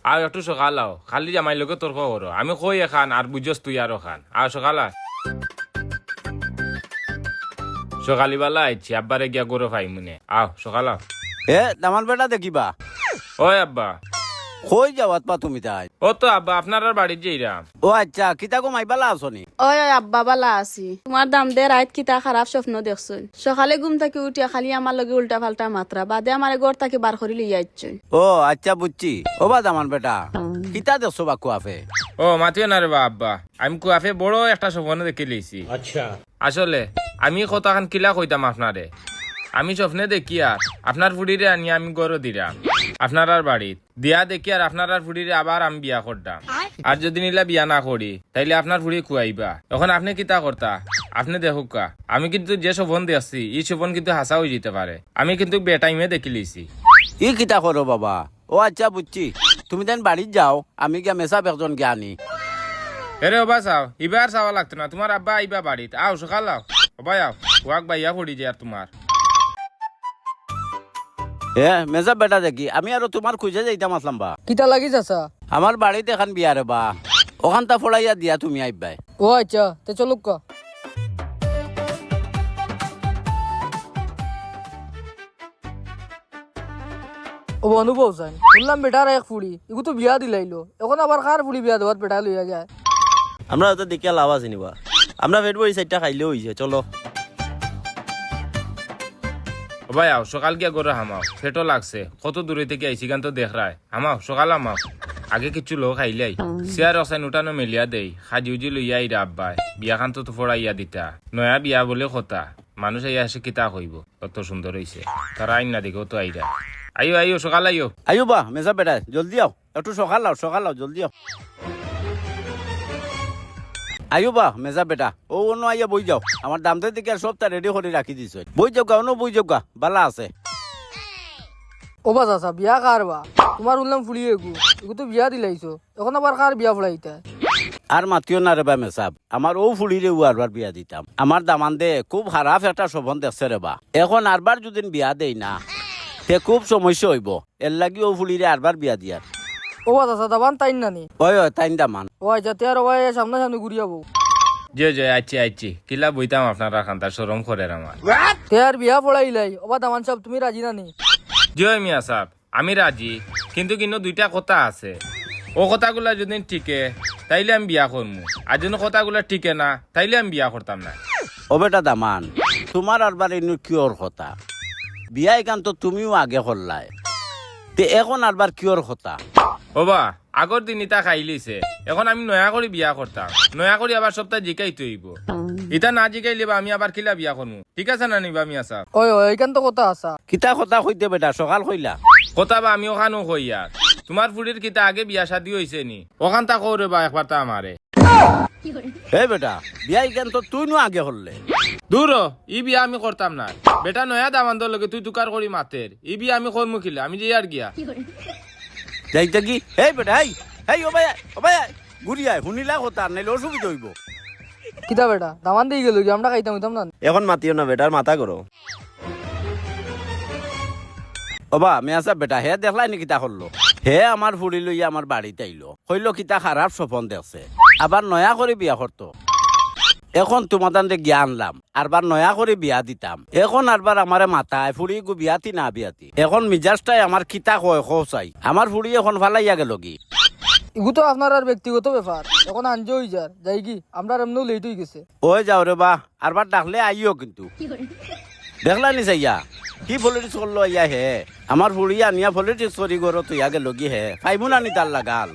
আও একটু সকাল আও খালি জামাই লোকে তর্ক করো আমি কই এখান আর বুঝস তুই আরো খান আও সকাল আ সকালবেলা আইছি আব্বারে গিয়া গরু খাই মনে আও সকাল আও এ দামান বেটা দেখিবা ওই আব্বা কই যাওয়াত পা তুমি তাই ও তো আব্বা আপনার বাড়ির যেইরাম ও আচ্ছা কিতা গো মাইবালা আসনি ওই ওই আব্বা বালা আছি তোমার দাম দে রাত কিতা খারাপ স্বপ্ন দেখছুন সকালে ঘুম থেকে উঠিয়া খালি আমার লগে উল্টা পাল্টা মাত্রা বাদে আমার ঘর থেকে বার করে লিয়ে আইছুন ও আচ্ছা বুঝছি ও বা দামান বেটা কিতা দেখছো বা কুয়াফে ও মাতিও না রে বা আব্বা আমি কুয়াফে বড় একটা স্বপ্ন দেখে লইছি अच्छा আসলে আমি কতখান কিলা কইতাম আপনারে আমি স্বপ্নে দেখি আর আপনার ফুড়িরে আনি আমি গরু দিলাম আপনার আর বাড়িত দিয়া দেখি আর আপনার আর ফুড়িরে আবার আমি বিয়া করতাম আর যদি নিলা বিয়া না করি তাইলে আপনার ফুড়ি খুয়াইবা তখন আপনি কিতা করতা আপনি দেখুকা আমি কিন্তু যে স্বপন দেখছি এই স্বপন কিন্তু হাসা হয়ে যেতে পারে আমি কিন্তু বেটাইমে দেখি লইছি ই কিতা করো বাবা ও আচ্ছা বুঝছি তুমি দেন বাড়ির যাও আমি গিয়া মেসাব একজন গিয়া আনি এরে ওবা চাও ইবার চাওয়া লাগতো না তোমার আব্বা আইবা বাড়িত আও সকাল আও ওবাই আও ওয়াক বাইয়া পড়ি যে আর তোমার এ মেসাব বেটা দেখি আমি আর তোমার খুঁজে যাইতাম আসলাম বা কিতা লাগি চাচা আমার বাড়িতে এখন বিয়া রে বা ওখানটা ফড়াইয়া দিয়া তুমি আইবাই ও আচ্ছা তে চলুক কা ও অনুভব চাই বললাম বেটার এক ফুড়ি এগু তো বিয়া দিলাইলো এখন আবার কার ফুড়ি বিয়া দেওয়ার বেটা লইয়া যায় আমরা তো দেখে লাভ আছে নিবা আমরা পেট ভরি সাইডটা খাইলেও হয়েছে চলো ওবাই আও সকাল গিয়া গরু হামাও পেটও লাগছে কত দূরে থেকে আইসি গান তো দেখ রায় হামাও সকাল হামাও আগে কিছু লোক খাইলাই চেয়ার অসাইন উঠানো মেলিয়া দেই সাজি উজি লইয়া আইরা আব্বাই বিয়া খান তো ফড়াইয়া দিতা নয়া বিয়া বলে কথা মানুষ আইয়া এসে কিতা কইব কত সুন্দর হইছে তারা আইন না দেখো তো আইরা আইও আইও সকাল আইও আইও বা মেসাব বেটা জলদি আও একটু সকাল আও জলদি আও আইও বা মেজা বেটা ও অন্য আইয়া বই যাও আমার দামদের দিকে আর সবটা রেডি করে রাখি দিছ বই যাও গা অন্য বই যাও গা বালা আছে ও বা চাচা বিয়া কার বা তোমার উল্লাম ফুড়ি এগু এগু তো বিয়া দিলাইছো এখন আবার কার বিয়া ফুড়াইতা আর মাতিও না রে বা মেসাব আমার ও ফুলিরে ও আরবার বিয়া দিতাম আমার দামান দে খুব খারাপ একটা শোভন দেখছে রে বা এখন আরবার যদি বিয়া দেই না তে খুব সমস্যা হইব এর লাগি ও ফুলিরে আরবার বিয়া দিয়ার ও বা চাচা দাবান তাইন নানি ওই তাইন দামান ও আচ্ছা তে আর ওই সামনে সামনে ঘুরিয়াবো যে যে আইছি আইছি কিলা বইতাম আপনারা খান্তার সরম করে আমার তে আর বিয়া ফুড়াইলাই ও বা দামান সাহেব তুমি রাজি নানি জয় মিয়া সাহ আমি রাজি কিন্তু দুইটা কথা আছে ও কথাগুলা যদি টিকে তাইলে আমি বিয়া করবো আর যদি কথাগুলা টিকে না তাইলে আমি বিয়া করতাম না ও বেটা দামান তোমার আরবার এনু কিওর কথা বিয়া এখান তো তুমিও আগে করলাই তে এখন আরবার কিওর কথা ওবা আগর দিন ইটা খাইলিছে এখন আমি নয়া করে বিয়া করতাম নয়া করে আবার সপ্তাহ জিকাইতে হইব ইটা না জিকাইলে বা আমি আবার কিলা বিয়া করবো ঠিক আছে না নিবা মিয়া সাহ ওই ওই এইখান তো কথা আসা কিতা কথা কইতে বেটা সকাল কইলা কথা বা আমি ওখানেও কই আর তোমার ফুড়ির কিতা আগে বিয়া শাদি হয়েছে নি ওখান তা কৌরে বা একবার তা আমারে হে বেটা বিয়া এখান তো তুই নো আগে করলে দূর হ, ই বিয়া আমি করতাম না বেটা নয়া দামান্দর লগে তুই তুকার করি মাতের ই বিয়া আমি করমু কিলা আমি যে আর গিয়া যাইতে কি হে বেটা হেই ও ভাই ঘুরি আয় শুনিলা কথা নাইলে অসুবিধা হইব কিতা বেটা দামান দিয়ে গেল কি আমরা খাইতাম হইতাম না এখন মাতিও না বেটার মাথা করো ওবা মেয়াসা বেটা হে দেখলাই নি কিতা করলো হে আমার ফুড়ি লইয়া আমার বাড়িতে আইলো কইলো কিতা খারাপ স্বপন দেখছে আবার নয়া করে বিয়া করতো এখন তোমাদের গিয়া আনলাম আরবার নয়া করে বিয়া দিতাম এখন আরবার আমারে মাথায় ফুড়ি গু বিয়াতি না বিয়াতি এখন মিজাজটাই আমার কিতা কয় চাই আমার ফুড়ি এখন ফালাইয়া গেল কি এগু তো আপনার আর ব্যক্তিগত ব্যাপার এখন আনজে হই যার যাই কি আমরা এমনিও লেট হয়ে গেছে ওই যাও রে বা আরবার ডাকলে আইও কিন্তু দেখলা নি চাইয়া কি পলিটিক্স করলো ইয়া হে আমার ফুড়িয়া নিয়া পলিটিক্স করি গরো তুই আগে লগি হে ফাইমুন আনি তার লাগাল